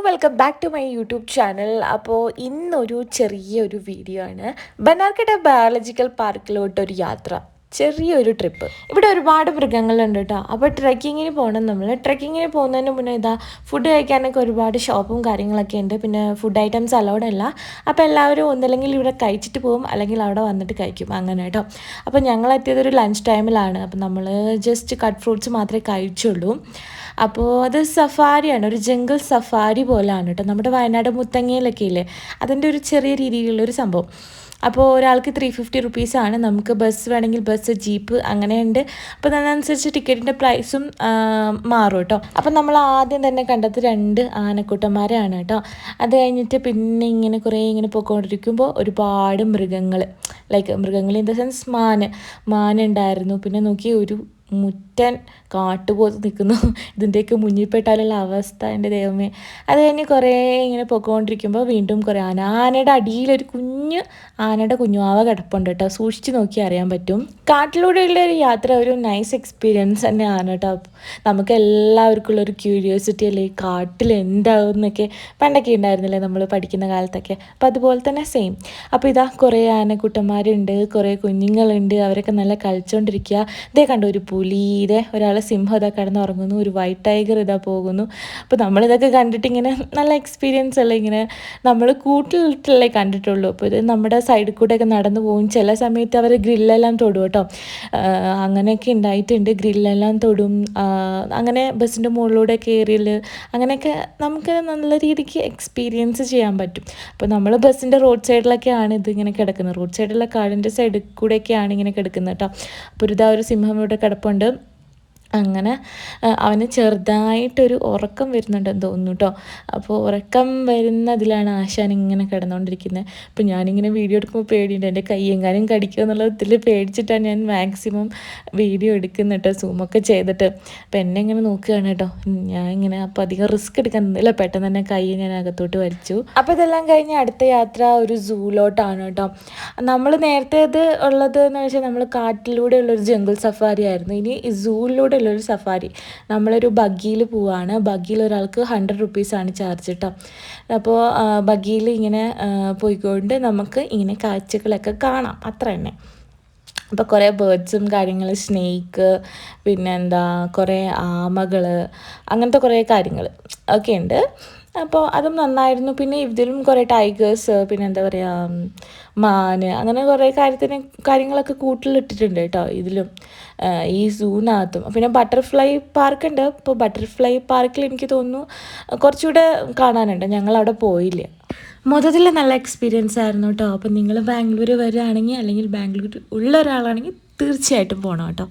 Welcome back to my YouTube channel. അപ്പോൾ ഇന്നൊരു ചെറിയൊരു വീഡിയോ ആണ്. ബനാർക്കട ബയോളജിക്കൽ പാർക്കിലോട്ടൊരു യാത്ര, ചെറിയൊരു ട്രിപ്പ്. ഇവിടെ ഒരുപാട് മൃഗങ്ങളുണ്ട് കേട്ടോ. അപ്പോൾ ട്രെക്കിങ്ങിന് പോകണം. നമ്മൾ ട്രെക്കിങ്ങിന് പോകുന്നതിന് മുന്നേ ഫുഡ് കഴിക്കാനൊക്കെ ഒരുപാട് ഷോപ്പും കാര്യങ്ങളൊക്കെ ഉണ്ട്. പിന്നെ ഫുഡ് ഐറ്റംസ് അലൗഡ് അല്ല. അപ്പോൾ എല്ലാവരും ഒന്നല്ലെങ്കിൽ ഇവിടെ കഴിച്ചിട്ട് പോകും, അല്ലെങ്കിൽ അവിടെ വന്നിട്ട് കഴിക്കും, അങ്ങനെ കേട്ടോ. അപ്പോൾ ഞങ്ങൾ എത്തിയതൊരു ലഞ്ച് ടൈമിലാണ്. അപ്പോൾ നമ്മൾ ജസ്റ്റ് കട്ട് ഫ്രൂട്ട്സ് മാത്രമേ കഴിച്ചുള്ളൂ. അപ്പോൾ അത് സഫാരിയാണ്, ഒരു ജംഗിൾ സഫാരി പോലെയാണ് കേട്ടോ. നമ്മുടെ വയനാട് മുത്തങ്ങയിലൊക്കെ ഇല്ലേ, അതിൻ്റെ ഒരു ചെറിയ രീതിയിലുള്ളൊരു സംഭവം. അപ്പോൾ ഒരാൾക്ക് 350 റുപ്പീസാണ്. നമുക്ക് ബസ് വേണമെങ്കിൽ ബസ്, ജീപ്പ് അങ്ങനെയുണ്ട്. അപ്പോൾ അതിനനുസരിച്ച് ടിക്കറ്റിൻ്റെ പ്രൈസും മാറും കേട്ടോ. അപ്പം നമ്മൾ ആദ്യം തന്നെ കണ്ടത് 2 ആനക്കൂട്ടന്മാരാണ് കേട്ടോ. അത് കഴിഞ്ഞിട്ട് പിന്നെ ഇങ്ങനെ കുറേ ഇങ്ങനെ പോയിക്കൊണ്ടിരിക്കുമ്പോൾ ഒരുപാട് മൃഗങ്ങൾ, മൃഗങ്ങൾ ഇൻ ദ സെൻസ് മാനുണ്ടായിരുന്നു. പിന്നെ നോക്കി ഒരു മുറ്റൻ കാട്ടുപോത്ത് നിൽക്കുന്നു. ഇതിൻ്റെയൊക്കെ മുന്നിൽപ്പെട്ടാലുള്ള അവസ്ഥ എൻ്റെ ദൈവമേ. അത് കഴിഞ്ഞ് കുറേ ഇങ്ങനെ പൊയ്ക്കൊണ്ടിരിക്കുമ്പോൾ വീണ്ടും കുറേ ആനയുടെ അടിയിലൊരു ആനയുടെ കുഞ്ഞുവാവ കിടപ്പുണ്ട് കേട്ടോ. സൂക്ഷിച്ച് നോക്കി അറിയാൻ പറ്റും. കാട്ടിലൂടെയുള്ള ഒരു യാത്ര ഒരു നൈസ് എക്സ്പീരിയൻസ് തന്നെയാണ് കേട്ടോ. നമുക്ക് എല്ലാവർക്കും ഉള്ളൊരു ക്യൂരിയോസിറ്റി അല്ലേ, ഈ കാട്ടിൽ എന്താവും എന്നൊക്കെ പണ്ടൊക്കെ ഉണ്ടായിരുന്നില്ലേ നമ്മൾ പഠിക്കുന്ന കാലത്തൊക്കെ. അപ്പോൾ അതുപോലെ തന്നെ സെയിം. അപ്പോൾ ഇതാ കുറേ ആനക്കുട്ടന്മാരുണ്ട്, കുറേ കുഞ്ഞുങ്ങളുണ്ട്. അവരൊക്കെ നല്ല കളിച്ചുകൊണ്ടിരിക്കുക. ഇതേ കണ്ടോ, ഒരു പുലി, ഒരാൾ സിംഹം ഇതാ കിടന്നുറങ്ങുന്നു, ഒരു വൈറ്റ് ടൈഗർ ഇതാ പോകുന്നു. അപ്പോൾ നമ്മളിതൊക്കെ കണ്ടിട്ട് ഇങ്ങനെ നല്ല എക്സ്പീരിയൻസ് അല്ലേ, ഇങ്ങനെ നമ്മൾ കൂട്ടിലിട്ടല്ലേ കണ്ടിട്ടുള്ളൂ. അപ്പോൾ ഇത് നമ്മുടെ സൈഡിൽ കൂടെയൊക്കെ നടന്നു പോകും. ചില സമയത്ത് അവർ ഗ്രില്ലെല്ലാം തൊടും കേട്ടോ. അങ്ങനെയൊക്കെ ഉണ്ടായിട്ടുണ്ട്, ഗ്രില്ലെല്ലാം തൊടും. അങ്ങനെ ബസ്സിൻ്റെ മുകളിലൂടെ കയറിയൽ അങ്ങനെയൊക്കെ നമുക്ക് നല്ല രീതിക്ക് എക്സ്പീരിയൻസ് ചെയ്യാൻ പറ്റും. അപ്പോൾ നമ്മൾ ബസ്സിൻ്റെ റോഡ് സൈഡിലൊക്കെയാണ് ഇതിങ്ങനെ കിടക്കുന്നത്. റോഡ് സൈഡിലുള്ള കാടിൻ്റെ സൈഡിൽ കൂടെയൊക്കെയാണ് ഇങ്ങനെ കിടക്കുന്നത് കേട്ടോ. അപ്പോൾ ഒരു സിംഹം ഇവിടെ കിടപ്പുണ്ട്. അങ്ങനെ അവന് ചെറുതായിട്ടൊരു ഉറക്കം വരുന്നുണ്ടെന്ന് തോന്നുന്നു കേട്ടോ. അപ്പോൾ ഉറക്കം വരുന്നതിലാണ് ആശാൻ ഇങ്ങനെ കിടന്നുകൊണ്ടിരിക്കുന്നത്. അപ്പോൾ ഞാനിങ്ങനെ വീഡിയോ എടുക്കുമ്പോൾ പേടിയുണ്ട്, എൻ്റെ കൈ എങ്ങാനും കടിക്കുക എന്നുള്ള ഇതിൽ പേടിച്ചിട്ടാണ് ഞാൻ മാക്സിമം വീഡിയോ എടുക്കുന്നത് കേട്ടോ, സൂമൊക്കെ ചെയ്തിട്ട്. അപ്പോൾ എന്നെ ഇങ്ങനെ നോക്കുകയാണ് കേട്ടോ. ഞാൻ ഇങ്ങനെ അപ്പോൾ അധികം റിസ്ക് എടുക്കാൻ നിന്നില്ല, പെട്ടെന്ന് തന്നെ കൈ ഞാൻ അകത്തോട്ട് വലിച്ചു. അപ്പോൾ ഇതെല്ലാം കഴിഞ്ഞ് അടുത്ത യാത്ര ഒരു സൂലോട്ടാണ് കേട്ടോ. നമ്മൾ നേരത്തെ ഉള്ളത് എന്ന് വെച്ചാൽ നമ്മൾ കാട്ടിലൂടെ ഉള്ളൊരു ജംഗിൾ സഫാരി ആയിരുന്നു. ഇനി സൂവിലൂടെ ഉള്ളൊരു സഫാരി. നമ്മളൊരു ബഗ്ഗിയിൽ പോവാണ്. ബഗ്ഗിയിൽ ഒരാൾക്ക് 100 റുപ്പീസാണ് ചാർജ് കേട്ടോ. അപ്പോൾ ബഗ്ഗിയിൽ ഇങ്ങനെ പോയിക്കൊണ്ട് നമുക്ക് ഇങ്ങനെ കാഴ്ചകളൊക്കെ കാണാം, അത്ര തന്നെ. അപ്പോൾ കുറേ ബേർഡ്സും കാര്യങ്ങൾ, സ്നേക്ക്, പിന്നെ കുറേ ആമകൾ, അങ്ങനത്തെ കുറേ കാര്യങ്ങൾ ഒക്കെ ഉണ്ട്. അപ്പോൾ അതും നന്നായിരുന്നു. പിന്നെ ഇതിലും കുറേ ടൈഗേഴ്സ്, പിന്നെ മാന്, അങ്ങനെ കുറേ കാര്യങ്ങളൊക്കെ കൂട്ടിലിട്ടിട്ടുണ്ട് കേട്ടോ ഇതിലും, ഈ സൂവിനകത്തും. പിന്നെ ബട്ടർഫ്ലൈ പാർക്കുണ്ട്. അപ്പോൾ ബട്ടർഫ്ലൈ പാർക്കിൽ എനിക്ക് തോന്നുന്നു കുറച്ചുകൂടെ കാണാനുണ്ട്, ഞങ്ങളവിടെ പോയില്ല. മൊത്തത്തിൽ നല്ല എക്സ്പീരിയൻസ് ആയിരുന്നു കേട്ടോ. അപ്പോൾ നിങ്ങൾ ബാംഗ്ലൂർ വരികയാണെങ്കിൽ, അല്ലെങ്കിൽ ബാംഗ്ലൂർ ഉള്ള ഒരാളാണെങ്കിൽ തീർച്ചയായിട്ടും പോകണം കേട്ടോ.